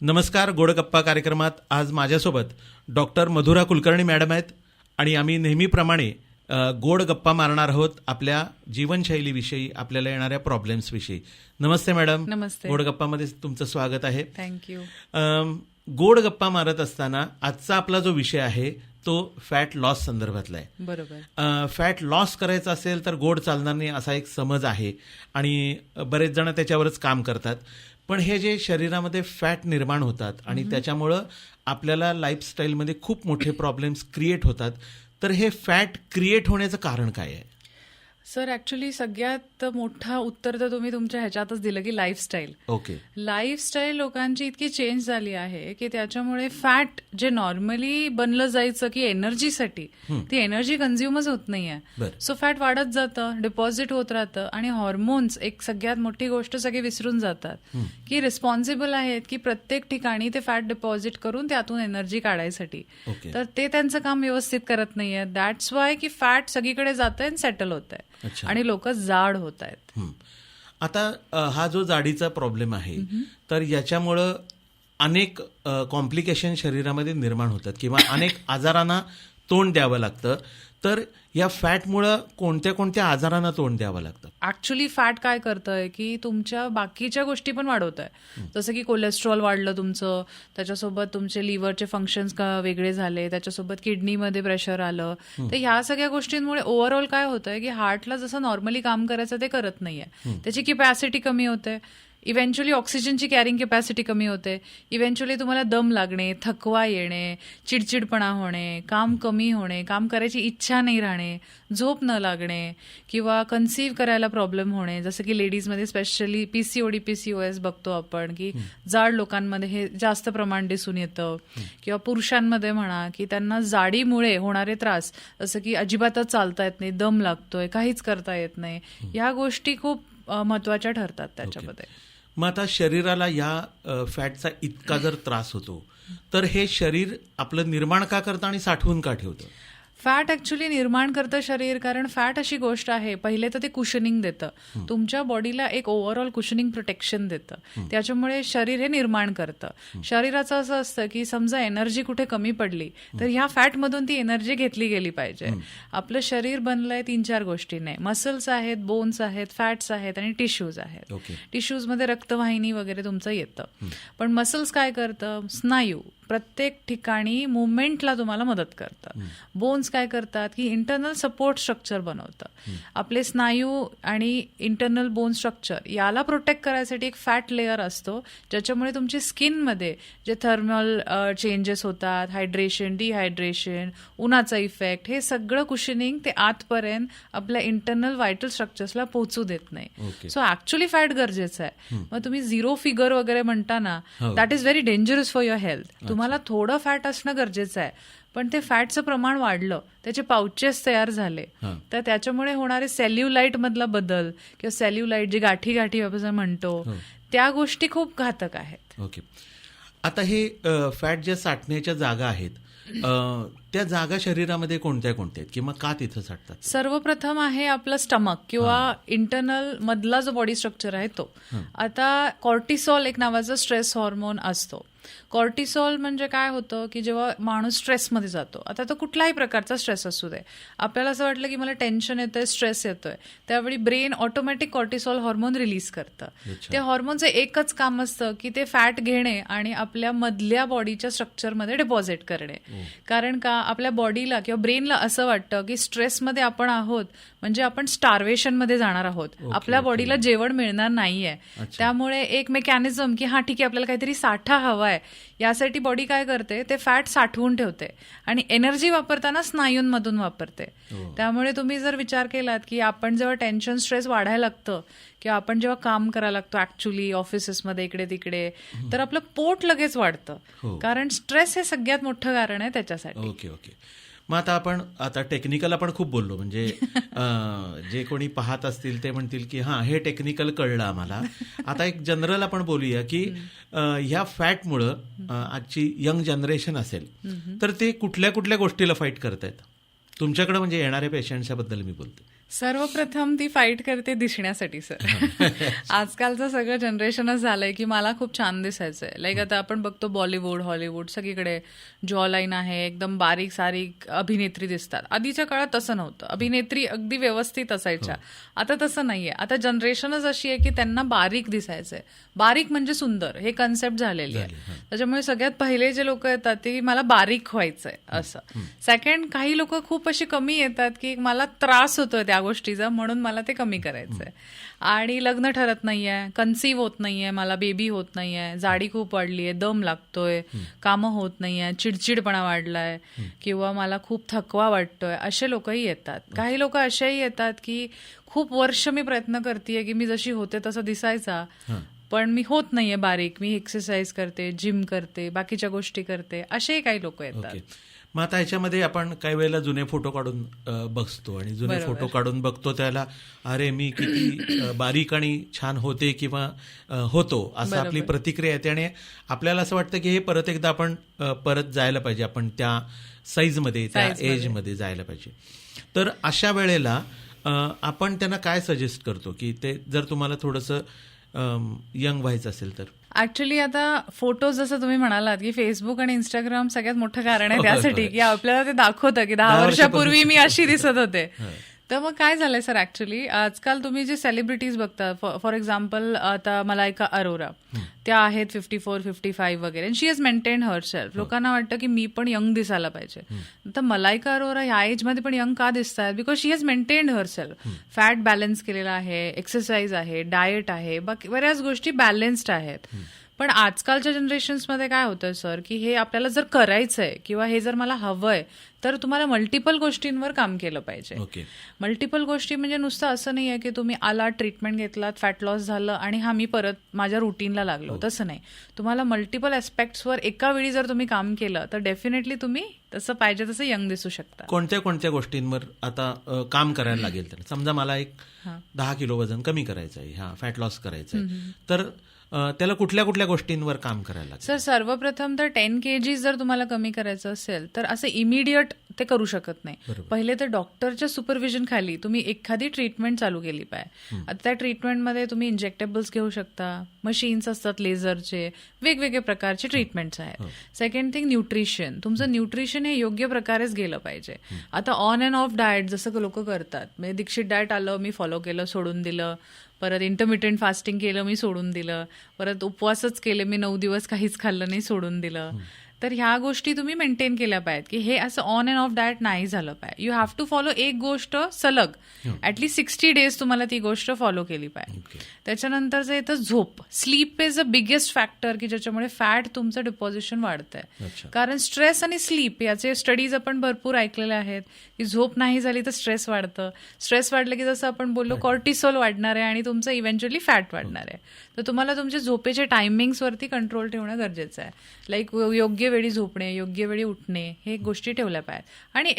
नमस्कार. गोड गप्पा कार्यक्रमात आज माझ्यासोबत डॉक्टर मधुरा कुलकर्णी मॅडम आहेत आणि आम्ही नेहमीप्रमाणे गोड गप्पा मारणार आहोत आपल्या जीवनशैलीविषयी, आपल्याला येणाऱ्या प्रॉब्लेम्सविषयी. नमस्ते मॅडम. नमस्ते. गोड गप्पामध्ये तुमचं स्वागत आहे. थँक्यू. गोड गप्पा मारत असताना आजचा आपला जो विषय आहे तो फॅट लॉस संदर्भातला आहे. बरोबर. फॅट लॉस करायचा असेल तर गोड चालणार नाही असा एक समज आहे आणि बरेच जण त्याच्यावरच काम करतात. पण हे जे शरीरामध्ये फॅट निर्माण होतात आणि त्याच्यामुळं आपल्याला लाईफस्टाईलमध्ये खूप मोठे प्रॉब्लेम्स क्रिएट होतात, तर हे फॅट क्रिएट होण्याचं कारण काय आहे? सर, ऍक्च्युली सगळ्यात मोठा उत्तर तर तुम्ही तुमच्या ह्याच्यातच दिलं की लाईफस्टाईल. ओके. लाईफस्टाईल लोकांची इतकी चेंज झाली आहे की त्याच्यामुळे फॅट जे नॉर्मली बनलं जायचं की एनर्जीसाठी, ती एनर्जी कन्झ्युमच होत नाहीये. सो फॅट वाढत जातं, डिपॉझिट होत राहतं आणि हॉर्मोन्स, एक सगळ्यात मोठी गोष्ट सगळे विसरून जातात की रिस्पॉन्सिबल आहेत की प्रत्येक ठिकाणी ते फॅट डिपॉझिट करून त्यातून एनर्जी काढायसाठी. तर ते त्यांचं काम व्यवस्थित करत नाहीये. दॅट्स वाय की फॅट सगळीकडे जातंय आणि सेटल होत आहे आणि लोक जाड होत आहेत. आता हा जो जाडीचा प्रॉब्लेम आहे, तर याच्यामुळं अनेक कॉम्प्लिकेशन शरीरामध्ये निर्माण होतात किंवा अनेक आजारांना तोंड द्यावं लागतं. तर या फॅटमुळं कोणत्या कोणत्या आजारांना तोंड द्यावं लागतं? ऍक्च्युली फॅट काय करतंय की तुमच्या बाकीच्या गोष्टी पण वाढवत आहे. जसं की कोलेस्ट्रॉल वाढलं तुमचं, त्याच्यासोबत तुमचे लिव्हरचे फंक्शन्स वेगळे झाले, त्याच्यासोबत किडनीमध्ये प्रेशर आलं. तर ह्या सगळ्या गोष्टींमुळे ओव्हरऑल काय होतंय की हार्टला जसं नॉर्मली काम करायचं ते करत नाहीये. त्याची कॅपॅसिटी कमी होते. इव्हेंच्युअली ऑक्सिजनची कॅरिंग कॅपॅसिटी कमी होते. इव्हेंच्युअली तुम्हाला दम लागणे, थकवा येणे, चिडचिडपणा होणे, काम कमी होणे, काम करायची इच्छा नाही राहणे, झोप न लागणे किंवा कन्सीव्ह करायला प्रॉब्लेम होणे. जसं की लेडीजमध्ये स्पेशली पीसीओडी, पीसीओएस बघतो आपण की जाड लोकांमध्ये हे जास्त प्रमाण दिसून येतं. किंवा पुरुषांमध्ये म्हणा की त्यांना जाडीमुळे होणारे त्रास, जसं की अजिबातच चालता येत नाही, दम लागतोय, काहीच करता येत नाही. ह्या गोष्टी खूप महत्वाच्या ठरतात त्याच्यामध्ये. मग आता शरीराला या फॅटचा इतका जर त्रास होतो, तर हे शरीर आपलं निर्माण का करतं आणि साठवून का ठेवतं? फॅट ऍक्च्युली निर्माण करतं शरीर, कारण फॅट अशी गोष्ट आहे, पहिले तर ते कुशनिंग देतं, तुमच्या बॉडीला एक ओव्हरऑल कुशनिंग प्रोटेक्शन देतं. त्याच्यामुळे शरीर हे निर्माण करतं. शरीराचं असं असतं की समजा एनर्जी कुठे कमी पडली तर ह्या फॅटमधून ती एनर्जी घेतली गेली पाहिजे. आपलं शरीर बनलंय 3-4 गोष्टींनी. मसल्स आहेत, बोन्स आहेत, फॅट्स आहेत आणि टिश्यूज आहेत. टिश्यूजमध्ये रक्तवाहिनी वगैरे तुमचं येतं. पण मसल्स काय करतं? स्नायू प्रत्येक ठिकाणी मुवमेंटला तुम्हाला मदत करतं. बोन्स काय करतात की इंटरनल सपोर्ट स्ट्रक्चर बनवतं. आपले स्नायू आणि इंटरनल बोन स्ट्रक्चर याला प्रोटेक्ट करायसाठी एक फॅट लेअर असतो, ज्याच्यामुळे तुमची स्किनमध्ये जे थर्मल चेंजेस होतात, हायड्रेशन, डिहायड्रेशन, उन्हाचा इफेक्ट, हे सगळं कुशनिंग ते आतपर्यंत आपल्या इंटरनल व्हायटल स्ट्रक्चर्सला पोहोचू देत नाही. सो ऍक्च्युली फॅट गरजेचं आहे. मग तुम्ही झिरो फिगर वगैरे म्हणता ना, that is very dangerous for your health. तुम्हाला थोडं फॅट असणं गरजेचं आहे, पण ते फॅटचं प्रमाण वाढलं, त्याचे पाउचेस तयार झाले, तर त्याच्यामुळे होणारे सेल्युलाइट मधला बदल किंवा सेल्युलाइट जे गाठी गाठी आपण म्हणतो, त्या गोष्टी खूप घातक आहेत. ओके. आता हे फॅट ज्या साठण्याच्या जागा आहेत, त्या जागा शरीरामध्ये कोणत्या कोणत्या आहेत किंवा का तिथं साठतात? सर्वप्रथम आहे आपलं स्टमक किंवा इंटरनल मधला जो बॉडी स्ट्रक्चर आहे तो. आता कॉर्टिसॉल एक नावाचा स्ट्रेस हॉर्मोन असतो. कॉर्टिसॉल म्हणजे काय होतं की जेव्हा माणूस स्ट्रेसमध्ये जातो, आता तो कुठलाही प्रकारचा स्ट्रेस असू दे, आपल्याला असं वाटलं की मला टेन्शन येतोय, स्ट्रेस येतोय, त्यावेळी brain automatic cortisol hormone release करतं. त्या हॉर्मोनचं एकच काम असतं की ते फॅट घेणे आणि आपल्या मधल्या बॉडीच्या स्ट्रक्चरमध्ये डिपॉझिट करणे. कारण का आपल्या बॉडीला किंवा ब्रेनला असं वाटतं की स्ट्रेसमध्ये आपण आहोत म्हणजे आपण स्टार्वेशनमध्ये जाणार आहोत, आपल्या बॉडीला जेवण मिळणार नाहीये. त्यामुळे एक मेकॅनिझम की हा ठीक आहे, आपल्याला काहीतरी साठा हवाय, यासाठी बॉडी काय करते, ते फॅट साठवून ठेवते आणि एनर्जी वापरताना स्नायूंमधून वापरते. त्यामुळे तुम्ही जर विचार केलात की आपण जेव्हा टेन्शन, स्ट्रेस वाढायला लागतं किंवा आपण जेव्हा काम करायला लागतो ऍक्च्युली ऑफिसेसमध्ये इकडे तिकडे, तर आपलं पोट लगेच वाढतं, कारण स्ट्रेस हे सगळ्यात मोठं कारण आहे त्याच्यासाठी. Okay okay. मग आता टेक्निकल आपण खूप बोललो, म्हणजे जे कोणी पाहत असतील ते म्हणतील की हां, हे टेक्निकल कळलं आम्हाला. आता एक जनरल आपण बोलूया की ह्या फॅटमुळं आजची यंग जनरेशन असेल तर ते कुठल्या कुठल्या गोष्टीला फाईट करतायत तुमच्याकडे, म्हणजे येणाऱ्या पेशंट्सबद्दल मी बोलतो. सर्वप्रथम ती फाईट करते दिसण्यासाठी सर. आजकालचं सगळं जनरेशनच झालंय की मला खूप छान दिसायचंय. लाईक आता आपण बघतो बॉलिवूड, हॉलिवूड सगळीकडे जॉ लाईन आहे, एकदम बारीक सारीक अभिनेत्री दिसतात. आधीच्या काळात तसं नव्हतं, अभिनेत्री अगदी व्यवस्थित असायच्या. आता तसं नाहीये. आता जनरेशनच अशी आहे की त्यांना बारीक दिसायचंय. बारीक म्हणजे सुंदर, हे कन्सेप्ट झालेली आहे. त्याच्यामुळे सगळ्यात पहिले जे लोक येतात ते मला बारीक व्हायचंय असं. सेकंड, काही लोक खूप अशी कमी येतात की मला त्रास होतोय त्या गोष्टीचा, म्हणून मला ते कमी करायचंय. आणि लग्न ठरत नाहीये, कन्सीव्ह होत नाहीये, मला बेबी होत नाहीये, जाडी खूप वाढलीये, दम लागतोय, कामं होत नाहीये, चिडचिडपणा वाढलाय, किंवा मला खूप थकवा वाटतोय, असे लोकही येतात. काही लोक असेही येतात की खूप वर्ष मी प्रयत्न करतेय की मी जशी होते तसं दिसायचा, पण मी होत नाहीये बारीक. मी एक्सरसाइज करते, जिम करते, बाकीच्या गोष्टी करते, असेही काही लोक येतात. मग आता ह्याच्यामध्ये आपण काही वेळेला जुने फोटो काढून बघतो आणि जुने फोटो काढून बघतो त्याला अरे मी किती बारीक आणि छान होते किंवा होतो असं आपली प्रतिक्रिया येते आणि आपल्याला असं वाटतं की हे परत एकदा आपण परत जायला पाहिजे, आपण त्या साईजमध्ये त्या एजमध्ये जायला पाहिजे. तर अशा वेळेला आपण त्यांना काय सजेस्ट करतो की ते जर तुम्हाला थोडंसं यंग व्हायचं असेल तर? ऍक्च्युली आता फोटोज जसं तुम्ही म्हणालात की फेसबुक आणि इंस्टाग्राम सगळ्यात मोठं कारण आहे त्यासाठी की आपल्याला ते दाखवतं की 10 वर्षापूर्वी मी अशी दिसत होते. तर मग काय झालंय सर, ऍक्च्युली आजकाल तुम्ही जे सेलिब्रिटीज बघता, फॉर एक्झाम्पल आता मलायका अरोरा, त्या आहेत 54, 55 वगैरे, शी हॅज मेंटेन हर सेल्फ. लोकांना वाटतं की मी पण यंग दिसायला पाहिजे. तर मलायका अरोरा ह्या एजमध्ये पण यंग का दिसतात? Because she has maintained her self. Fat balance केलेला आहे, एक्सरसाइज आहे, डाएट आहे, बाकी बऱ्याच गोष्टी बॅलन्स्ड आहेत. पण आजकालच्या जनरेशन्समध्ये काय होतं सर की हे आपल्याला जर करायचंय किंवा हे जर मला हवंय तर तुम्हाला मल्टिपल गोष्टींवर काम केलं पाहिजे. मल्टिपल गोष्टी म्हणजे नुसतं असं नाही आहे की तुम्ही आलात, ट्रीटमेंट घेतलात, फॅट लॉस झालं आणि मी परत माझ्या रुटीनला लागलो, तसं नाही. तुम्हाला मल्टिपल ॲस्पेक्ट्सवर एका वेळी जर तुम्ही काम केलं तर डेफिनेटली तुम्ही तसं पाहिजे तसं यंग दिसू शकता. कोणत्या कोणत्या गोष्टींवर आता काम करायला लागेल? तर समजा मला एक 10 किलो वजन कमी करायचं आहे, फॅट लॉस करायचं आहे, तर त्याला कुठल्या कुठल्या गोष्टींवर काम करायला लागेल? सर सर्वप्रथम तर 10 kg जर तुम्हाला कमी करायचं असेल तर असं इमिडिएट ते करू शकत नाही. पहिले तर डॉक्टरच्या सुपरविजन खाली तुम्ही एखादी ट्रीटमेंट चालू केली पाहिजे. आता त्या ट्रीटमेंटमध्ये तुम्ही इंजेक्टेबल्स घेऊ शकता, मशीन्स असतात लेझरचे, वेगवेगळे प्रकारचे ट्रीटमेंट्स आहेत. Second thing, nutrition. तुमचं न्यूट्रिशन हे योग्य प्रकारेच गेलं पाहिजे. आता ऑन अँड ऑफ डाएट जसं लोक करतात, म्हणजे दीक्षित डाएट आलं, मी फॉलो केलं, सोडून दिलं, परत इंटरमिटेंट फास्टिंग केलं, मी सोडून दिलं, परत उपवासच केले, मी 9 दिवस काहीच खाल्लं नाही, सोडून दिलं. तर ह्या गोष्टी तुम्ही मेंटेन केल्या पाहिजेत की हे असं ऑन अँड ऑफ डाएट नाही झालं पाहिजे. यू हॅव टू फॉलो एक गोष्ट सलग, ॲटलीस्ट 60 days तुम्हाला ती गोष्ट फॉलो केली पाहिजे. त्याच्यानंतरचं येतं झोप. Sleep is a biggest factor की ज्याच्यामुळे फॅट तुमचं डिपॉझिशन वाढतंय. कारण स्ट्रेस आणि स्लीप याचे स्टडीज आपण भरपूर ऐकलेले आहेत की झोप नाही झाली तर स्ट्रेस वाढतं, स्ट्रेस वाढलं की जसं आपण बोललो कॉर्टिसोल वाढणार आहे आणि तुमचं इव्हेंच्युअली फॅट वाढणार आहे. तर तुम्हाला तुमच्या झोपेच्या टायमिंग्सवरती कंट्रोल ठेवणं गरजेचं आहे. लाईक योग्य वेळी झोपणे, योग्य वेळी उठणे, हे गोष्टी ठेवल्या पाहिजेत. आणि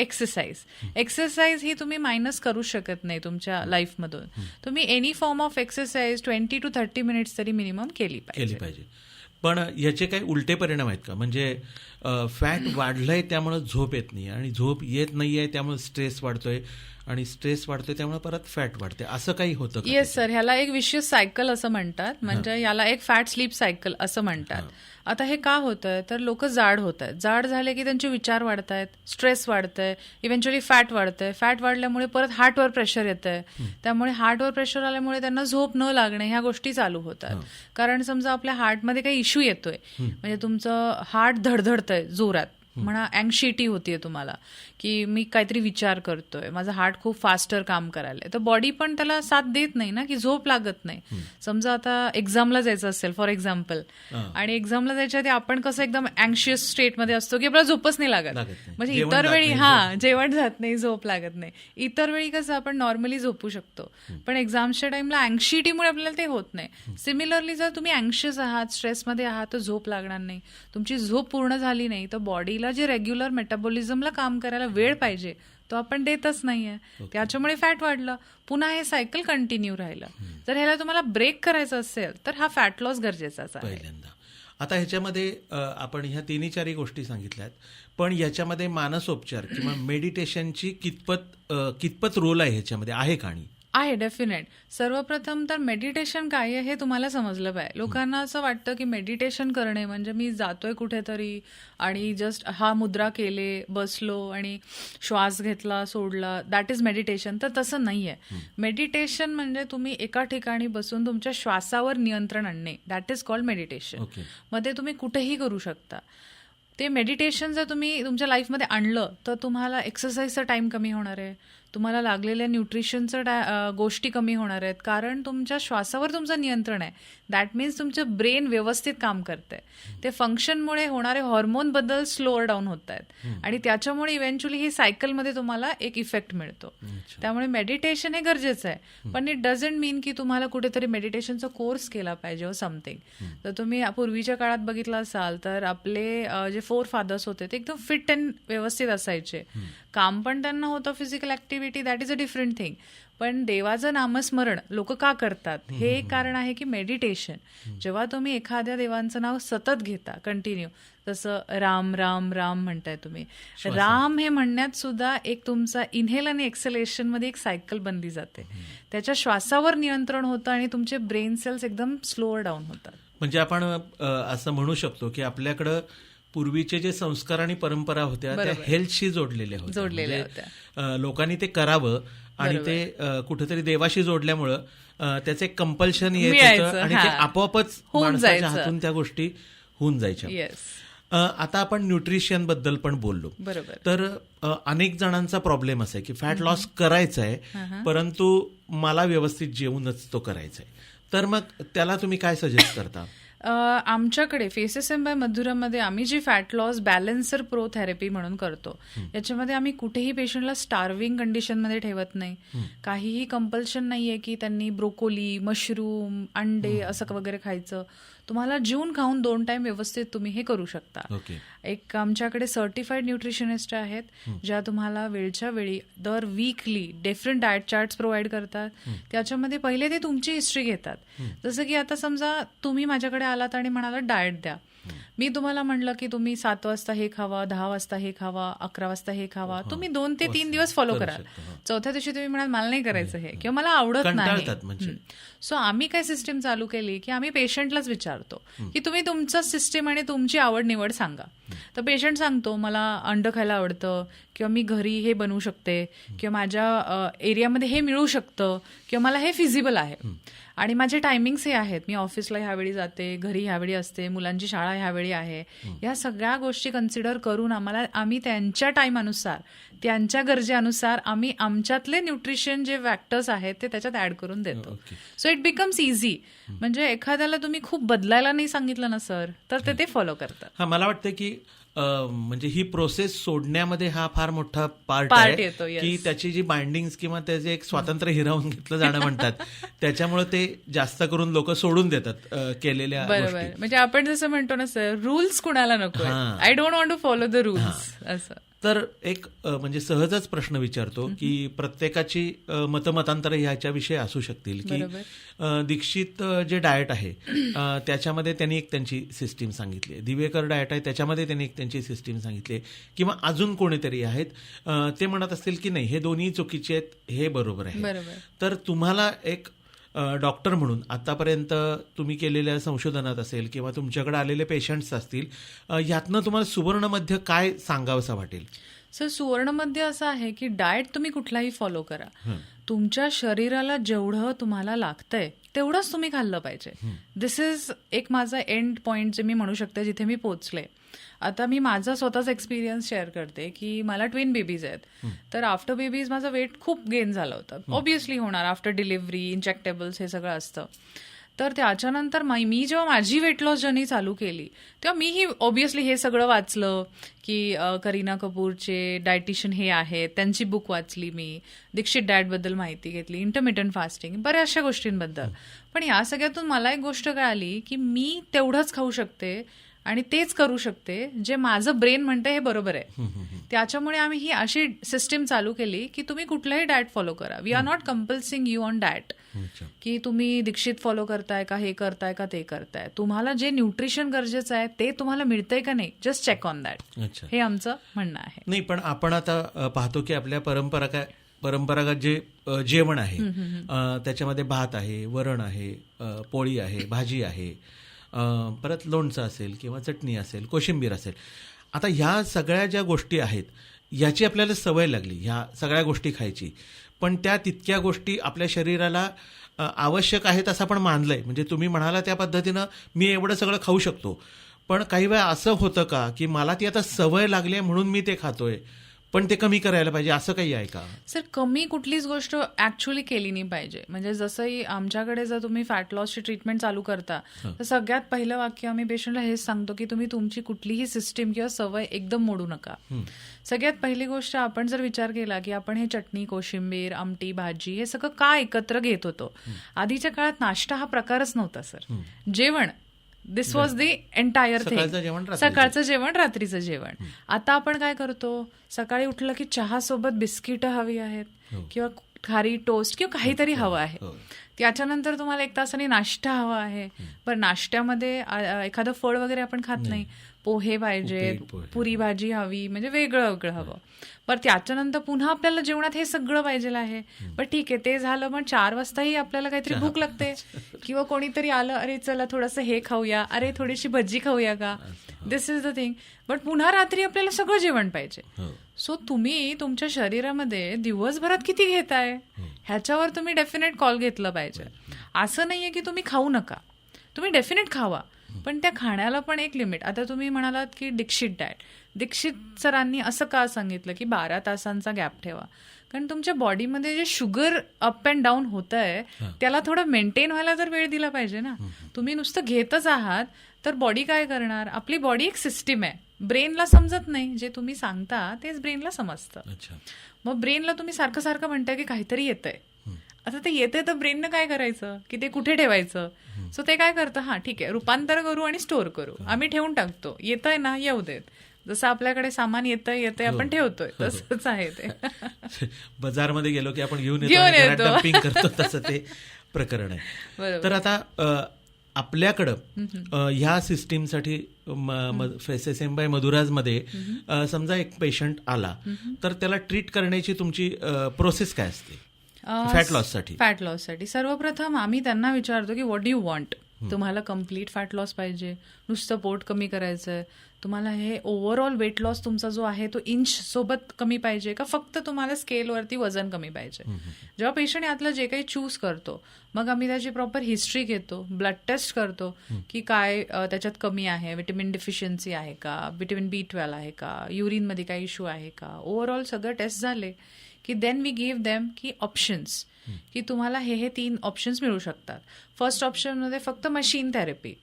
एक्सरसाइज ही तुम्ही मायनस करू शकत नाही तुमच्या लाईफमधून. तुम्ही any form of exercise 20 to 30 minutes तरी मिनिमम केली पाहिजे. पण याचे काही उलटे परिणाम आहेत का? म्हणजे फॅट वाढलंय त्यामुळे झोप येत नाही आणि झोप येत नाहीये त्यामुळे स्ट्रेस वाढतोय आणि स्ट्रेस वाढतोय त्यामुळे परत फॅट वाढते, असं काही होतं? येस सर, ह्याला एक विशियस सायकल असं म्हणतात, म्हणजे याला एक फॅट स्लीप सायकल असं म्हणतात. आता हे का होतंय तर लोक जाड होत आहेत, जाड झाले की त्यांचे विचार वाढत आहेत, स्ट्रेस वाढतंय, इव्हेंच्युअली फॅट वाढतंय, फॅट वाढल्यामुळे परत हार्टवर प्रेशर येतंय, त्यामुळे हार्टवर प्रेशर आल्यामुळे त्यांना झोप न लागणे ह्या गोष्टी चालू होतात. कारण समजा आपल्या हार्टमध्ये काही इश्यू येतोय, म्हणजे तुमचं हार्ट धडधडतंय जोरात, म्हणा अँक्झायटी होतीये तुम्हाला की मी काहीतरी विचार करतोय, माझं हार्ट खूप फास्टर काम करायला, तर बॉडी पण त्याला साथ देत नाही ना, की झोप लागत नाही. समजा आता एक्झामला जायचं असेल फॉर एक्झाम्पल, आणि एक्झामला जायच्या आधी आपण कसं एकदम अँक्शियस स्टेटमध्ये असतो की आपल्याला झोपच नाही लागत, म्हणजे इतर वेळी जेवण जात नाही, झोप लागत नाही. इतर वेळी कसं आपण नॉर्मली झोपू शकतो, पण एक्झामच्या टाइमला अँक्झायटीमुळे आपल्याला ते होत नाही. सिमिलरली जर तुम्ही अँक्शियस आहात, स्ट्रेसमध्ये आहात, तर झोप लागणार नाही. तुमची झोप पूर्ण झाली नाही तर बॉडीला जे रेग्युलर मेटाबॉलिझमला काम करायला वेळ पाहिजे तो आपण देतच नाहीये, त्याच्यामुळे फॅट वाढलं. पुन्हा हे सायकल कंटिन्यू राहिलं. जर ह्याला तुम्हाला ब्रेक करायचं असेल तर हा फॅट लॉस गरजेचाच आहे. पहिल्यांदा आता ह्याच्यामध्ये आपण ह्या तिन्ही चारही गोष्टी सांगितल्यात, पण याच्यामध्ये मानसोपचार किंवा मेडिटेशनची कितपत रोल आहे ह्याच्यामध्ये, आहे का? आणि आहे डेफिनेट. सर्वप्रथम तर मेडिटेशन काय आहे हे तुम्हाला समजलं पाहिजे. लोकांना असं वाटतं की मेडिटेशन करणे म्हणजे मी जातोय कुठेतरी आणि जस्ट हा मुद्रा केले, बसलो आणि श्वास घेतला, सोडला, दॅट इज मेडिटेशन. तर तसं नाही आहे. मेडिटेशन म्हणजे तुम्ही एका ठिकाणी बसून तुमच्या श्वासावर नियंत्रण आणणे, that is called meditation. Okay. मग ते तुम्ही कुठेही करू शकता. ते मेडिटेशन जर तुम्ही तुमच्या लाईफमध्ये आणलं तर तुम्हाला एक्सरसाइजचा टाइम कमी होणार आहे, तुम्हाला लागलेल्या न्यूट्रिशनचं गोष्टी कमी होणार आहेत, कारण तुमच्या श्वासावर तुमचं नियंत्रण आहे. दॅट मीन्स तुमचं ब्रेन व्यवस्थित काम करतंय. ते फंक्शनमुळे होणारे हॉर्मोन बद्दल स्लोअर डाऊन होत आहेत आणि त्याच्यामुळे इव्हेंच्युअली ही सायकलमध्ये तुम्हाला एक इफेक्ट मिळतो. त्यामुळे मेडिटेशन हे गरजेचं आहे, पण इट डझंट मीन की तुम्हाला कुठेतरी मेडिटेशनचा कोर्स केला पाहिजे और समथिंग. तर तुम्ही पूर्वीच्या काळात बघितलं असाल तर आपले जे फोर फादर्स होते ते एकदम फिट अँड व्यवस्थित असायचे. काम पण त्यांना होतं, physical activity, that is a different thing. पण देवाचं नामस्मरण लोक का करतात हे एक कारण आहे की मेडिटेशन. जेव्हा तुम्ही एखाद्या देवांचं नाव सतत घेता कंटिन्यू, जसं राम राम राम म्हणताय तुम्ही, राम हे म्हणण्यात सुद्धा एक तुमचा इन्हेल आणि एक्सेलेशन मध्ये एक सायकल बनली जाते. त्याच्या श्वासावर नियंत्रण होतं आणि तुमचे ब्रेन सेल्स एकदम स्लोअर डाऊन होतात. म्हणजे आपण असं म्हणू शकतो की आपल्याकडं पूर्वीचे जे संस्कार आणि परंपरा होत्या त्या हेल्थशी जोडलेल्या होत्या. लोकांनी ते करावं आणि ते कुठेतरी देवाशी जोडल्यामुळं त्याचे कंपल्शन येत होतं आणि ते आपोआपच माणसाच्या हातून त्या गोष्टी होऊन जायच्या. आता आपण न्यूट्रिशन बद्दल पण बोललो. बरोबर. तर अनेक जणांचा प्रॉब्लेम असा आहे की फॅट लॉस करायचा आहे, परंतु मला व्यवस्थित जेवूनच तो करायचा आहे. तर मग त्याला तुम्ही काय सजेस्ट करता? आमच्याकडे फेसेस बाय मधुरामध्ये आम्ही जी fat loss balancer pro therapy म्हणून करतो, याच्यामध्ये आम्ही कुठेही पेशंटला स्टार्विंग कंडिशनमध्ये ठेवत नाही. काहीही कंपल्शन नाहीये की त्यांनी ब्रोकोली, मशरूम, अंडे असं वगैरे खायचं. तुम्हाला जेवून खाऊन 2 टाइम व्यवस्थित तुम्ही हे करू शकता. एक आमच्याकडे सर्टिफाईड न्यूट्रिशनिस्ट आहेत ज्या तुम्हाला वेळच्या वेळी दर weekly different diet charts provide करतात. त्याच्यामध्ये पहिले ते तुमची हिस्ट्री घेतात. जसं की आता समजा तुम्ही माझ्याकडे आलात आणि म्हणाला डाएट द्या, मी तुम्हाला म्हणलं की तुम्ही 7 वाजता हे खावा, 10 वाजता हे खावा, 11 वाजता हे खावा, तुम्ही 2 ते 3 दिवस फॉलो करा. चौथ्या दिवशी तुम्ही म्हणाल मला नाही करायचं हे किंवा मला आवडत नाही. सो आम्ही काय सिस्टीम चालू केली की आम्ही पेशंटलाच विचारतो की तुम्ही तुमचं सिस्टीम आणि तुमची आवड निवड सांगा. तर पेशंट सांगतो मला अंड खायला आवडतं किंवा मी घरी हे बनवू शकते किंवा माझ्या एरियामध्ये हे मिळू शकतं किंवा मला हे फिजिबल आहे आणि माझे टायमिंग्स हे आहेत, मी ऑफिसला ह्यावेळी जाते, घरी ह्यावेळी असते, मुलांची शाळा ह्यावेळी आहे. या सगळ्या गोष्टी कन्सिडर करून आम्ही त्यांच्या टाइम अनुसार, त्यांच्या गरजेनुसार आम्ही आमच्यातले न्यूट्रिशन जे फॅक्टर्स आहेत ते त्याच्यात ऍड करून देतो. So it becomes easy. म्हणजे एखाद्याला तुम्ही खूप बदलायला नाही सांगितलं ना सर, तर ते फॉलो करतात. हा, मला वाटतं की म्हणजे ही प्रोसेस सोडण्यामध्ये हा फार मोठा पार्ट आहे की त्याची जी बाइंडिंग्स किंवा त्याचे एक स्वातंत्र्य हिरावून घेतलं जाणं म्हणतात, त्याच्यामुळे ते जास्त करून लोक सोडून देतात केलेल्या गोष्टी. बरोबर. म्हणजे आपण जसं म्हणतो ना सर, रूल्स कुणाला नको, I don't want to follow the rules असं. तर एक म्हणजे सहजच प्रश्न विचारतो की प्रत्येकाची मतमतांतर ह्याच्याविषयी असू शकतील की दीक्षित जे डाएट आहे त्याच्यामध्ये त्यांनी एक त्यांची सिस्टीम सांगितली आहे, दिवेकर डाएट आहे त्याच्यामध्ये त्यांनी एक त्यांची सिस्टीम सांगितली आहे, किंवा अजून कोणीतरी आहेत ते म्हणत असतील की नाही हे दोन्ही चुकीचे आहेत, हे बरोबर आहे. तर तुम्हाला एक डॉक्टर म्हणून आतापर्यंत तुम्ही केलेल्या संशोधनात असेल किंवा तुमच्याकडे आलेले पेशंट्स असतील, यातनं तुम्हाला सुवर्णमध्य काय सांगावंसं वाटेल? सर, सुवर्णमध्य असं आहे की डाएट तुम्ही कुठलाही फॉलो करा, तुमच्या शरीराला जेवढं तुम्हाला लागतंय तेवढंच तुम्ही खाल्लं पाहिजे. दिस इज एक माझा एंड पॉइंट जे मी म्हणू शकते जिथे मी पोहोचले. आता मी माझा स्वतःच एक्सपिरियन्स शेअर करते की मला ट्विन बेबीज आहेत. तर आफ्टर बेबीज माझं वेट खूप गेन झालं होतं. ऑब्व्हियसली होणार, आफ्टर डिलिव्हरी, इंजेक्टेबल्स हे सगळं असतं. तर त्याच्यानंतर मी जेव्हा माझी वेट लॉस जर्नी चालू केली तेव्हा मीही ऑब्व्हियसली हे सगळं वाचलं की करीना कपूरचे डायटिशियन हे आहेत, त्यांची बुक वाचली मी, दीक्षित डाएटबद्दल माहिती घेतली, इंटरमिटंट फास्टिंग, बऱ्याचशा गोष्टींबद्दल. पण या सगळ्यातून मला एक गोष्ट कळाली की मी तेवढंच खाऊ शकते आणि तेच करू शकते जे माझं ब्रेन म्हणतं हे बरोबर आहे. त्याच्यामुळे आम्ही ही अशी सिस्टीम चालू केली की तुम्ही कुठलंही डाएट फॉलो करा. We are not compelling you on diet. अच्छा. की तुम्ही दीक्षित फॉलो करताय का, हे करताय का, ते करताय, तुम्हाला जे न्यूट्रिशन गरजेचं आहे ते तुम्हाला मिळतंय का नाही, जस्ट चेक ऑन दॅट. अच्छा. हे आमचं म्हणणं आहे. नाही, पण आपण आता पाहतो की आपल्या परंपरागत जे जेवण आहे त्याच्यामध्ये भात आहे, वरण आहे, पोळी आहे, भाजी आहे, परत लोणचं असेल किंवा चटणी असेल, कोशिंबीर असेल. आता ह्या सगळ्या ज्या गोष्टी आहेत याची आपल्याला सवय लागली ह्या सगळ्या गोष्टी खायची, पण त्या तितक्या गोष्टी आपल्या शरीराला आवश्यक आहेत असं आपण मानलंय. म्हणजे तुम्ही म्हणाला त्या पद्धतीनं मी एवढं सगळं खाऊ शकतो, पण काही वेळा असं होतं का की मला ती आता सवय लागली आहे म्हणून मी ते खातोय, पण ते कमी करायला पाहिजे, असं काही आहे का? सर, कमी कुठलीच गोष्ट ऍक्च्युअली केली नाही पाहिजे. म्हणजे जसंही आमच्याकडे जर तुम्ही फॅट लॉसची ट्रीटमेंट चालू करता तर सगळ्यात पहिलं वाक्य आम्ही पेशंटला हेच सांगतो की तुम्ही तुमची कुठलीही सिस्टीम किंवा सवय एकदम मोडू नका. सगळ्यात पहिली गोष्ट, आपण जर विचार केला की आपण हे चटणी, कोशिंबीर, आमटी, भाजी हे सगळं का एकत्र घेत होतो. आधीच्या काळात नाश्ता हा प्रकारच नव्हता सर. जेवण, दिस वॉज दी एंटायर थिंग. सकाळचं जेवण, रात्रीचं जेवण. आता आपण काय करतो, सकाळी उठलं की चहा सोबत बिस्किट हवी आहेत किंवा खारी टोस्ट किंवा काहीतरी हवं आहे. त्याच्यानंतर तुम्हाला 1 तासाने नाश्ता हवा आहे. पण नाश्त्यामध्ये एखादं फळ वगैरे आपण खात नाही. पोहे पाहिजे, पुरी भाजी हवी, म्हणजे वेगळं वेगळं हवं. पण त्याच्यानंतर पुन्हा आपल्याला जेवणात हे सगळं पाहिजे आहे. पण ठीक आहे, ते झालं. पण 4 वाजताही आपल्याला काहीतरी भूक लागते किंवा कोणीतरी आलं, अरे चला थोडंसं हे खाऊया, अरे थोडीशी भजी खाऊया का, दिस इज द थिंग. पण पुन्हा रात्री आपल्याला सगळं जेवण पाहिजे. सो तुम्ही तुमच्या शरीरामध्ये दिवसभरात किती घेताय ह्याच्यावर तुम्ही डेफिनेट कॉल घेतलं पाहिजे. असं नाहीये की तुम्ही खाऊ नका, तुम्ही डेफिनेट खावा, पण त्या खाण्याला पण एक लिमिट. आता तुम्ही म्हणालात की दीक्षित डाएट, दीक्षित सरांनी असं का सांगितलं की 12 तासांचा गॅप ठेवा, कारण तुमच्या बॉडीमध्ये जे शुगर अप अँड डाऊन होत आहे त्याला थोडं मेंटेन व्हायला तर वेळ दिला पाहिजे ना. तुम्ही नुसतं घेतच आहात तर बॉडी काय करणार. आपली बॉडी एक सिस्टीम आहे, ब्रेनला समजत नाही. जे तुम्ही सांगता तेच ब्रेनला समजतं. मग ब्रेनला तुम्ही सारखं सारखं म्हणताय की काहीतरी येतंय. आता ते येतंय तर ब्रेननं काय करायचं की ते कुठे ठेवायचं. सो ते काय करतं, हा ठीक आहे, रूपांतर करू आणि स्टोअर करू, आम्ही ठेवून टाकतो. येतंय ना, येऊ देत. जसं आपल्याकडे सामान येतंय आपण ठेवतोय, तसंच आहे ते. बाजारमध्ये गेलो की आपण घेऊन येतो, डम्पिंग करतो, तसं ते प्रकरण आहे. तर आता आपल्याकडं ह्या सिस्टीमसाठी FSSM बाय मधुराजमध्ये समजा एक पेशंट आला तर त्याला ट्रीट करण्याची तुमची प्रोसेस काय असते फॅट लॉससाठी? सर्वप्रथम आम्ही त्यांना विचारतो की व्हॉट डू यू वॉन्ट. तुम्हाला कम्प्लीट फॅट लॉस पाहिजे, नुसतं पोट कमी करायचंय, तुम्हाला हे ओव्हरऑल वेट लॉस तुमचा जो आहे तो इंच सोबत कमी पाहिजे का, फक्त तुम्हाला स्केलवरती वजन कमी पाहिजे. जेव्हा पेशंट यातलं जे काही चूज करतो मग आम्ही त्याची प्रॉपर हिस्ट्री घेतो, ब्लड टेस्ट करतो की काय त्याच्यात कमी आहे, विटॅमिन डिफिशियन्सी आहे का, विटॅमिन B12 आहे का, युरिनमध्ये काही इश्यू आहे का. ओव्हरऑल सगळं टेस्ट झाले की देन वी गिव्ह देम की ऑप्शन्स, की तुम्हाला हे 3 ऑप्शन्स मिळू शकतात. फर्स्ट ऑप्शनमध्ये फक्त मशीन थेरपी,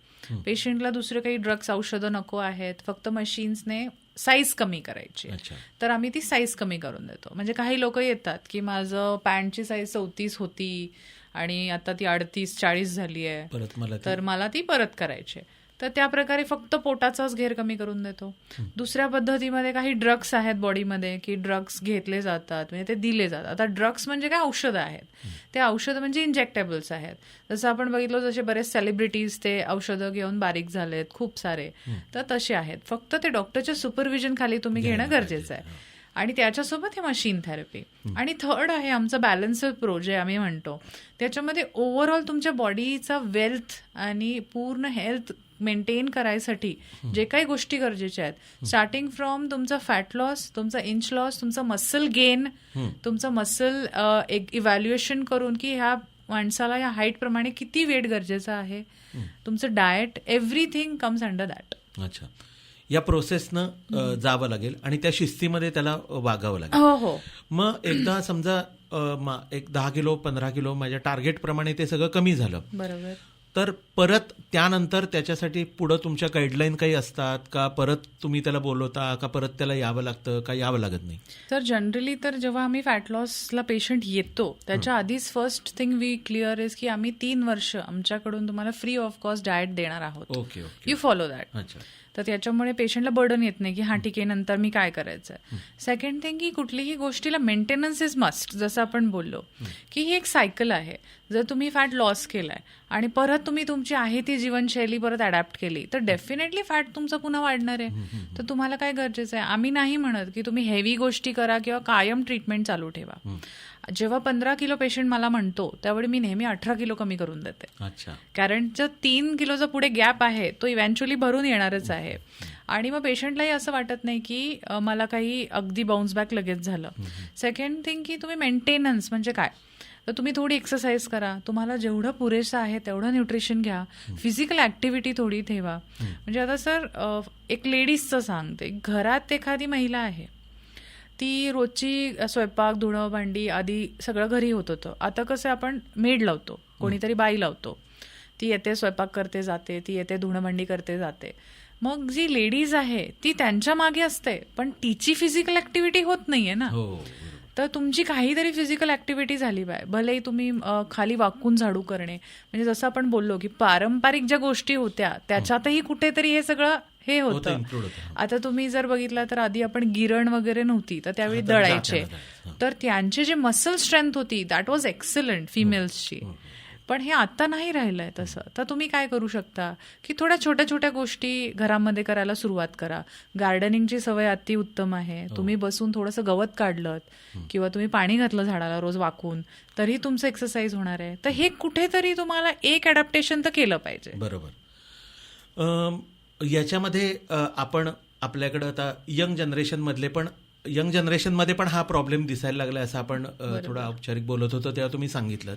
पेशंटला दुसरे काही ड्रग्स औषधं नको आहेत, फक्त मशीन्सने साईज कमी करायची, तर आम्ही ती साईज कमी करून देतो. म्हणजे काही लोक येतात की माझं पॅन्टची साईज 34 होती आणि आता ती 38-40 झाली आहे, तर मला ती परत करायची, तर त्या प्रकारे फक्त पोटाचाच घेर कमी करून देतो. दुसऱ्या पद्धतीमध्ये काही ड्रग्स आहेत बॉडीमध्ये की ड्रग्स घेतले जातात, म्हणजे ते दिले जातात. आता ड्रग्स म्हणजे काय, औषधं आहेत. ते औषधं म्हणजे इंजेक्टेबल्स आहेत. जसं आपण बघितलं, जसे बरेच सेलिब्रिटीज ते औषधं घेऊन बारीक झालेत खूप सारे, तर तसे आहेत. फक्त ते डॉक्टरच्या सुपरविजन खाली तुम्ही घेणं गरजेचं आहे. आणि त्याच्यासोबत हे मशीन थेरपी. आणि थर्ड आहे आमचं बॅलन्स प्रो, जे आम्ही म्हणतो. त्याच्यामध्ये ओव्हरऑल तुमच्या बॉडीचा वेल्थ आणि पूर्ण हेल्थ मेंटेन करायसाठी जे काही गोष्टी गरजेच्या आहेत, स्टार्टिंग फ्रॉम तुमचा फॅट लॉस, तुमचा इंच लॉस, तुमचा मसल गेन, तुमचं मसल एक इव्हॅल्युएशन करून की ह्या माणसाला या हाईट प्रमाणे किती वेट गरजेचं आहे, तुमचं diet, everything comes under that. अच्छा, या प्रोसेसनं जावं लागेल आणि त्या शिस्तीमध्ये त्याला वागावं लागेल. हो. मग एकदा समजा एक 10 किलो 15 किलो माझ्या टार्गेट प्रमाणे ते सगळं कमी झालं, बरोबर, तर परत त्यानंतर त्याच्यासाठी पुढं तुमच्या गाईडलाईन काही असतात का, परत तुम्ही त्याला बोलवता का, परत त्याला यावं लागतं का, यावं लागत नाही? तर जनरली तर जेव्हा आम्ही फॅट लॉसला पेशंट येतो त्याच्या आधीच first thing we clear is की आम्ही 3 वर्ष आमच्याकडून तुम्हाला फ्री ऑफ कॉस्ट डाएट देणार आहोत. Okay okay. You follow that. अच्छा. तर त्याच्यामुळे पेशंटला बर्डन येत नाही की हा ठीक आहे नंतर मी काय करायचं. सेकंड थिंग की कुठलीही गोष्टीला मेंटेनन्स इज मस्ट. जसं आपण बोललो की ही एक सायकल आहे. जर तुम्ही फॅट लॉस केलाय आणि परत तुम्ही तुमची आहे ती जीवनशैली परत अडॅप्ट केली तर डेफिनेटली फॅट तुमचं पुन्हा वाढणार आहे. तर तुम्हाला काय गरजेचं आहे, आम्ही नाही म्हणत की तुम्ही हेवी गोष्टी करा किंवा कायम ट्रीटमेंट चालू ठेवा. जेव्हा 15 किलो पेशंट मला म्हणतो त्यावेळी मी नेहमी 18 किलो कमी करून देते. अच्छा. कारण जो 3 किलोचा पुढे गॅप आहे तो इव्हेंच्युअली भरून येणारच आहे. आणि मग पेशंटलाही असं वाटत नाही की मला काही अगदी बाउन्स बॅक लगेच झालं. सेकंड थिंग की तुम्ही मेंटेनन्स म्हणजे काय, तर तुम्ही थोडी एक्सरसाइज करा, तुम्हाला जेवढं पुरेसं आहे तेवढं न्यूट्रिशन घ्या, फिजिकल ऍक्टिव्हिटी थोडी ठेवा. म्हणजे आता सर एक लेडीजचं सांगते, घरात एखादी महिला आहे ती रोजची स्वयंपाक धुणं भांडी आधी सगळं घरी होत होतं. आता कसं आपण मेड लावतो, कोणीतरी बाई लावतो, ती येते स्वयंपाक करते जाते, ती येते धुणं भांडी करते जाते. मग जी लेडीज आहे ती त्यांच्या मागे असते पण तिची फिजिकल ऍक्टिव्हिटी होत नाहीये ना. तर तुमची काहीतरी फिजिकल ऍक्टिव्हिटी झाली पाहिजे. भलेही तुम्ही खाली वाकून झाडू करणे, म्हणजे जसं आपण बोललो की पारंपरिक ज्या गोष्टी होत्या त्याच्यातही कुठेतरी हे सगळं हे होतं. आता तुम्ही जर बघितलं तर आधी आपण गिरण वगैरे नव्हती तर त्यावेळी दळायचे, तर त्यांचे जे मसल स्ट्रेंथ होती दॅट वॉज एक्सलंट फिमेल्सची. पण हे आता नाही राहिलंय तसं. तर तुम्ही काय करू शकता की थोड्या छोट्या छोट्या गोष्टी घरामध्ये करायला सुरुवात करा. गार्डनिंगची सवय अति उत्तम आहे. तुम्ही बसून थोडंसं गवत काढलं किंवा तुम्ही पाणी घातलं झाडाला रोज वाकून तरी तुमचं एक्सरसाइज होणार आहे. तर हे कुठेतरी तुम्हाला एक अडॅप्टेशन तर केलं पाहिजे. बरोबर. याच्यामध्ये आपण आपल्याकडं आता यंग जनरेशनमध्ये पण हा प्रॉब्लेम दिसायला लागला असं आपण थोडं औपचारिक बोलत होतो तेव्हा तुम्ही सांगितलं.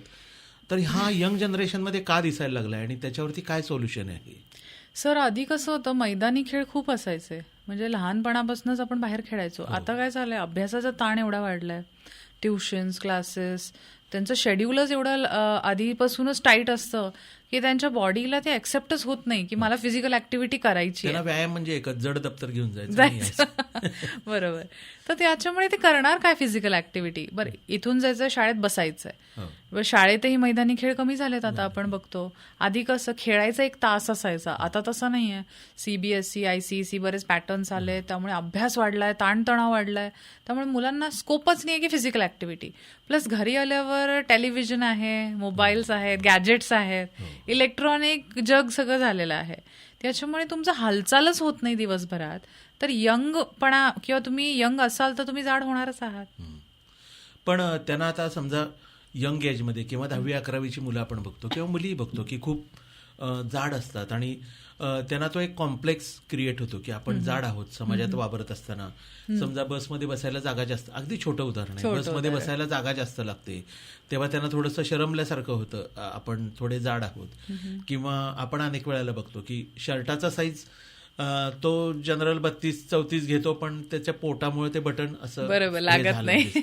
तर हा यंग जनरेशनमध्ये का दिसायला लागलाय आणि त्याच्यावरती काय सोल्युशन आहे? सर आधी कसं होतं, मैदानी खेळ खूप असायचे, म्हणजे लहानपणापासूनच आपण बाहेर खेळायचो. आता काय झालंय, अभ्यासाचा ताण एवढा वाढलाय, ट्युशन्स क्लासेस, त्यांचं शेड्यूलच एवढं आधीपासूनच टाईट असतं की त्यांच्या बॉडीला ते ऍक्सेप्टच होत नाही की मला फिजिकल ऍक्टिव्हिटी करायची आहे. व्यायाम म्हणजे एकच जड दप्तर घेऊन जायचं. बरोबर. तर त्याच्यामुळे ते करणार काय फिजिकल ऍक्टिव्हिटी. बरं, इथून जायचं शाळेत बसायचंय, शाळेतही मैदानी खेळ कमी झालेत आता आपण बघतो. आधी कसं खेळायचा 1 तास असायचा, आता तसं नाहीये. CBSE ICSE बरेच पॅटर्न्स आले, त्यामुळे अभ्यास वाढलाय, ताणतणाव वाढलाय, त्यामुळे मुलांना स्कोपच नाही की फिजिकल ऍक्टिव्हिटी. प्लस घरी आल्यावर टेलिव्हिजन आहे, मोबाईल्स आहेत, गॅजेट्स आहेत, इलेक्ट्रॉनिक जग सगळं झालेलं आहे. त्याच्यामुळे तुमचं हालचालच होत नाही दिवसभरात. तर यंगपणा किंवा तुम्ही यंग असाल तर तुम्ही जाड होणारच आहात. पण त्यांना आता समजा यंग एजमध्ये किंवा 10वी-11वीची मुलं आपण बघतो किंवा मुलीही बघतो की खूप जाड असतात आणि त्यांना तो एक कॉम्प्लेक्स क्रिएट होतो की आपण जाड आहोत. समाजात वावरत असताना समजा बसमध्ये बसायला जागा जास्त, अगदी छोटं उदाहरण आहे, बसमध्ये बसायला जागा जास्त लागते तेव्हा त्यांना थोडंसं शरमल्यासारखं होतं, आपण थोडे जाड आहोत. किंवा आपण अनेक वेळेला बघतो की शर्टाचा साईज तो जनरल 32-34 घेतो पण त्याच्या पोटामुळे ते बटन असं लागत नाही.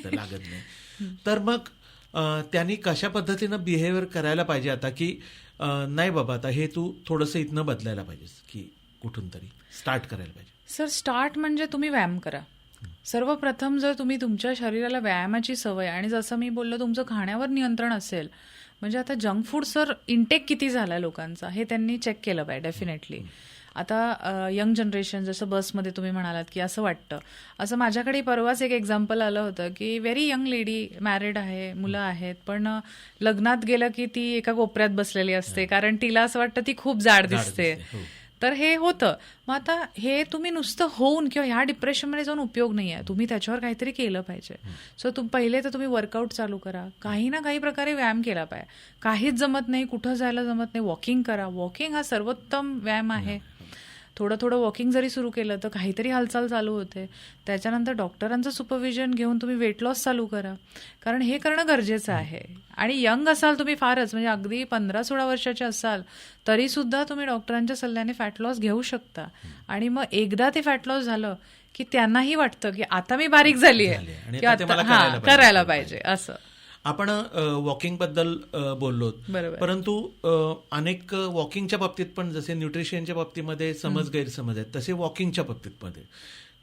तर मग त्यांनी कशा पद्धतीनं बिहेवियर करायला पाहिजे आता की नाही बाबा आता हे तू थोडंसं इथनं बदलायला पाहिजेस की कुठून तरी स्टार्ट करायला पाहिजे? सर स्टार्ट म्हणजे तुम्ही व्यायाम करा. सर्वप्रथम जर तुम्ही तुमच्या शरीराला व्यायामाची सवय आणि जसं मी बोललो तुमचं खाण्यावर नियंत्रण असेल, म्हणजे आता जंक फूड सर इंटेक किती झाला लोकांचा हे त्यांनी चेक केलं पाहिजे डेफिनेटली. आता यंग जनरेशन जसं बसमध्ये तुम्ही म्हणालात की असं वाटतं, असं माझ्याकडे परवाच एक एक्झाम्पल आलं होतं की व्हेरी यंग लेडी, मॅरिड आहे, मुलं आहेत, पण लग्नात गेलं की ती एका कोपऱ्यात बसलेली असते कारण तिला असं वाटतं ती खूप जाड दिसते. तर हे होतं. मग आता हे तुम्ही नुसतं होऊन किंवा ह्या डिप्रेशनमध्ये जाऊन उपयोग नाही आहे, तुम्ही त्याच्यावर काहीतरी केलं पाहिजे. सो पहिले तर तुम्ही वर्कआउट चालू करा, काही ना काही प्रकारे व्यायाम केला पाहिजे. काहीच जमत नाही, कुठं जायला जमत नाही, वॉकिंग करा. वॉकिंग हा सर्वोत्तम व्यायाम आहे. थोडं थोडं वॉकिंग जरी सुरू केलं तर काहीतरी हालचाल चालू होते. त्याच्यानंतर डॉक्टरांचं सुपरविजन घेऊन तुम्ही वेट लॉस चालू करा, कारण हे करणं गरजेचं आहे. आणि यंग असाल तुम्ही फारच, म्हणजे अगदी 15-16 वर्षाचे असाल तरी सुद्धा तुम्ही डॉक्टरांच्या सल्ल्याने फॅट लॉस घेऊ शकता. आणि मग एकदा ते फॅट लॉस झालं की त्यांनाही वाटतं की आता मी बारीक झाली आहे किंवा करायला पाहिजे असं. आपण वॉकिंगबद्दल बोललो, बरोबर. परंतु अनेक वॉकिंगच्या बाबतीत पण जसे न्यूट्रिशनच्या बाबतीमध्ये समज गैरसमज आहेत, तसे वॉकिंगच्या बाबतीत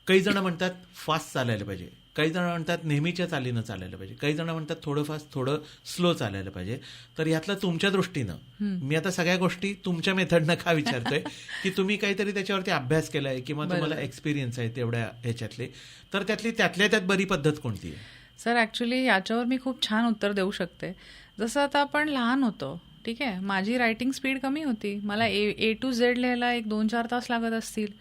काही जण म्हणतात फास्ट चालायला पाहिजे, काही जण म्हणतात नेहमीच्या चालीनं चालायला पाहिजे, काही जण म्हणतात थोडं फास्ट थोडं स्लो चालायला पाहिजे. तर यातलं तुमच्या दृष्टीनं मी आता सगळ्या गोष्टी तुमच्या मेथडनं का विचारतोय की तुम्ही काहीतरी त्याच्यावरती अभ्यास केलाय किंवा तुम्हाला एक्सपिरियन्स आहे तेवढ्या ह्याच्यातले, तर त्यातल्या त्यात बरी पद्धत कोणती आहे? सर ॲक्च्युली याच्यावर मी खूप छान उत्तर देऊ शकते. जसं आता आपण लहान होतो, ठीक आहे, माझी रायटिंग स्पीड कमी होती, मला ए टू झेड लिहायला 1-2-4 तास लागत असतील.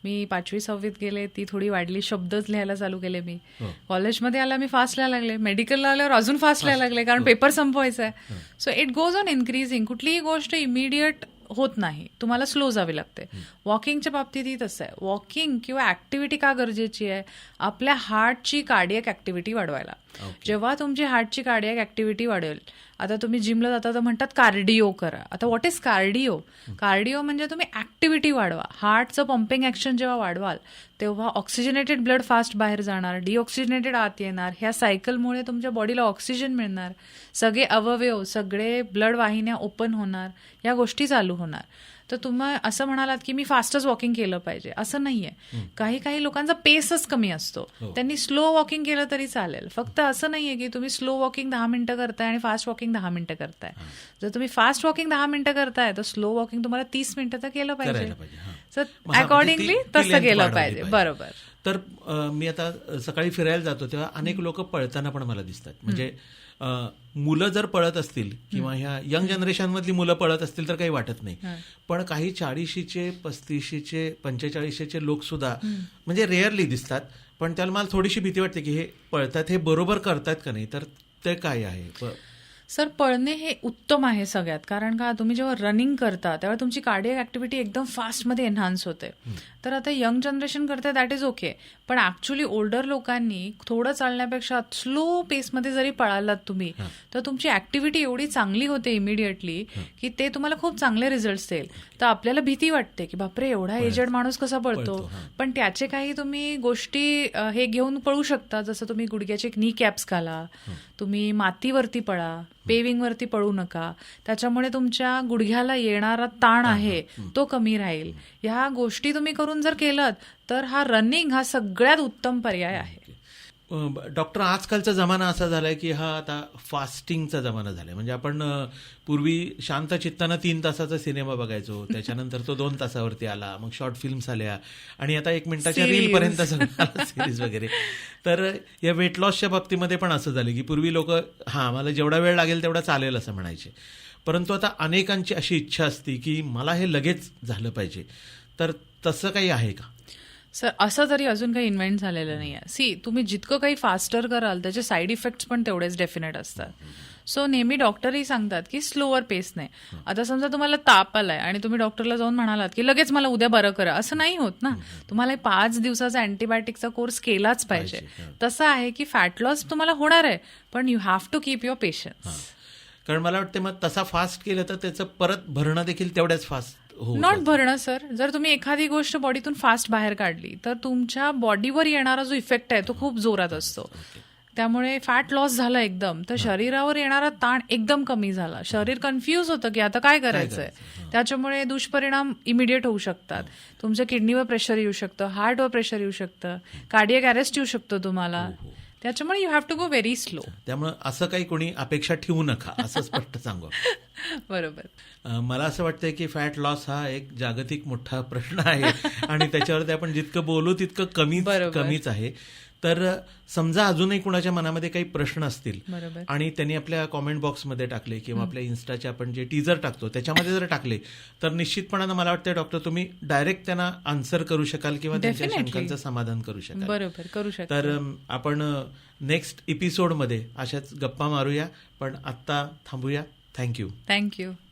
मी 5वी-6वीत गेले, ती थोडी वाढली, शब्दच लिहायला चालू केले मी. कॉलेजमध्ये आला मी फास्ट लिहायला लागले, मेडिकलला आल्यावर अजून फास्ट लिहायला लागले, कारण पेपर संपवायचा आहे. So it goes on increasing. कुठलीही गोष्ट इमिडिएट होत नाही, तुम्हाला स्लो जावी लागते. वॉकिंगच्या बाबतीतही तसं आहे. वॉकिंग किंवा ऍक्टिव्हिटी का गरजेची आहे? आपल्या हार्टची कार्डियक ऍक्टिव्हिटी वाढवायला. जेव्हा तुमची हार्टची कार्डियक ऍक्टिव्हिटी वाढेल, आता तुम्ही जिमला जाता तर म्हणतात कार्डिओ करा. आता व्हॉट इज कार्डिओ? कार्डिओ म्हणजे तुम्ही ऍक्टिव्हिटी वाढवा. हार्टचं पंपिंग ऍक्शन जेव्हा वाढवाल तेव्हा ऑक्सिजनेटेड ब्लड फास्ट बाहेर जाणार, डिऑक्सिजनेटेड आत येणार. ह्या सायकलमुळे तुमच्या बॉडीला ऑक्सिजन मिळणार, सगळे अवयव, सगळे ब्लड वाहिन्या ओपन होणार, या गोष्टी चालू होणार. तर तुम्ही असं म्हणालात की मी फास्टच वॉकिंग केलं पाहिजे, असं नाहीये. काही लोकांचा पेसच कमी असतो, त्यांनी स्लो वॉकिंग केलं तरी चालेल. फक्त असं नाहीये की तुम्ही स्लो वॉकिंग 10 मिनिटं करताय आणि फास्ट वॉकिंग 10 मिनिटं करताय. जर तुम्ही फास्ट वॉकिंग 10 मिनिटं करताय तर स्लो वॉकिंग तुम्हाला 30 मिनिटं तर केलं पाहिजे. तर अकॉर्डिंगली तसं केलं पाहिजे. बरोबर. तर मी आता सकाळी फिरायला जातो तेव्हा अनेक लोक पळताना पण मला दिसतात. म्हणजे मुलं जर पळत असतील किंवा ह्या यंग जनरेशन मधली मुलं पळत असतील तर काही वाटत नाही, पण काही 40शीचे 35शीचे 45शीचे लोक सुद्धा म्हणजे रेअरली दिसतात. पण त्याला मला थोडीशी भीती वाटते की हे पळतात हे बरोबर करतात का नाही, तर ते काय आहे? सर, पळणे हे उत्तम आहे सगळ्यात. कारण का, तुम्ही जेव्हा रनिंग करता तेव्हा तुमची कार्डियक ऍक्टिव्हिटी एकदम फास्टमध्ये एनहान्स होते. तर आता यंग जनरेशन करते दॅट इज ओके, पण ऍक्च्युली ओल्डर लोकांनी थोडं चालण्यापेक्षा स्लो पेसमध्ये जरी पळालात तुम्ही तर तुमची ऍक्टिव्हिटी एवढी चांगली होते इमिडिएटली की ते तुम्हाला खूप चांगले रिझल्ट्स देईल. तर आपल्याला भीती वाटते की बापरे एवढा एजेड माणूस कसा पळतो, पण त्याचे काही तुम्ही गोष्टी हे घेऊन पळू शकता. जसं तुम्ही गुडघ्याचे नी कॅप्स घाला, तुम्ही मातीवरती पळा, पेविंगवरती पळू नका. त्याच्यामुळे तुमच्या गुडघ्याला येणारा ताण आहे तो कमी राहील. ह्या गोष्टी तुम्ही करून जर केलं तर हा रनिंग हा सगळ्यात उत्तम पर्याय आहे. डॉक्टर, आजकालचा जमाना असा झालाय की हा आता फास्टिंगचा जमाना झालाय. म्हणजे आपण पूर्वी शांत चित्तानं 3 तासाचा सिनेमा बघायचो, त्याच्यानंतर तो 2 तासावरती आला, मग शॉर्ट फिल्म्स आल्या आणि आता 1 मिनिटाच्या रील पर्यंत सिरीज वगैरे. तर या वेट लॉसच्या बाबतीमध्ये पण असं झालं की पूर्वी लोक मला जेवढा वेळ लागेल तेवढा चालेल असं म्हणायचे, परंतु आता अनेकांची अशी इच्छा असते की मला हे लगेच झालं पाहिजे. तर तसं काही आहे का? सर, असं तरी अजून काही इन्व्हेंट झालेलं नाही आहे. सी, तुम्ही जितकं काही फास्टर कराल त्याचे साईड इफेक्ट्स पण तेवढेच डेफिनेट असतात. सो नेहमी डॉक्टरही सांगतात की स्लोअर पेसने. आता समजा तुम्हाला ताप आलाय आणि तुम्ही डॉक्टरला जाऊन म्हणालात की लगेच मला उद्या बरं करा, असं नाही होत ना. तुम्हाला 5 दिवसाचा अँटीबायोटिकचा कोर्स केलाच पाहिजे. तसं आहे की फॅट लॉस तुम्हाला होणार आहे, पण you have to keep your patience. कारण मला वाटतं मग तसा फास्ट केलं तर त्याचं परत भरणं देखील तेवढ्याच फास्ट नॉट भरणं सर. जर तुम्ही एखादी गोष्ट बॉडीतून फास्ट बाहेर काढली तर तुमच्या बॉडीवर येणारा जो इफेक्ट आहे तो खूप जोरात असतो. त्यामुळे फॅट लॉस झाला एकदम तर शरीरावर येणारा ताण एकदम कमी झाला. शरीर कन्फ्यूज होतं की आता काय करायचंय. त्याच्यामुळे दुष्परिणाम इमिडिएट होऊ शकतात. तुमच्या किडनीवर प्रेशर येऊ शकतं, हार्टवर प्रेशर येऊ शकतं, कार्डियक अरेस्ट येऊ शकतो तुम्हाला. त्याच्यामुळे you have to go very slow. त्यामुळे असं काही कोणी अपेक्षा ठेवू नका, असं स्पष्ट सांगू. बरोबर. मला असं वाटतंय की फॅट लॉस हा एक जागतिक मोठा प्रश्न आहे आणि त्याच्यावरती आपण जितकं बोलू तितकं कमीच आहे. तर समजा अजूनही कुणाच्या मनामध्ये काही प्रश्न असतील आणि त्यांनी आपल्या कॉमेंट बॉक्समध्ये टाकले किंवा आपल्या इन्स्टाचे आपण जे टीजर टाकतो त्याच्यामध्ये जर टाकले तर निश्चितपणानं मला वाटतं डॉक्टर तुम्ही डायरेक्ट त्यांना आन्सर करू शकाल किंवा त्यांच्या शंकांचं समाधान करू शकाल. बरोबर, करू शकता. तर आपण नेक्स्ट एपिसोडमध्ये अशाच गप्पा मारूया, पण आत्ता थांबूया. थँक्यू.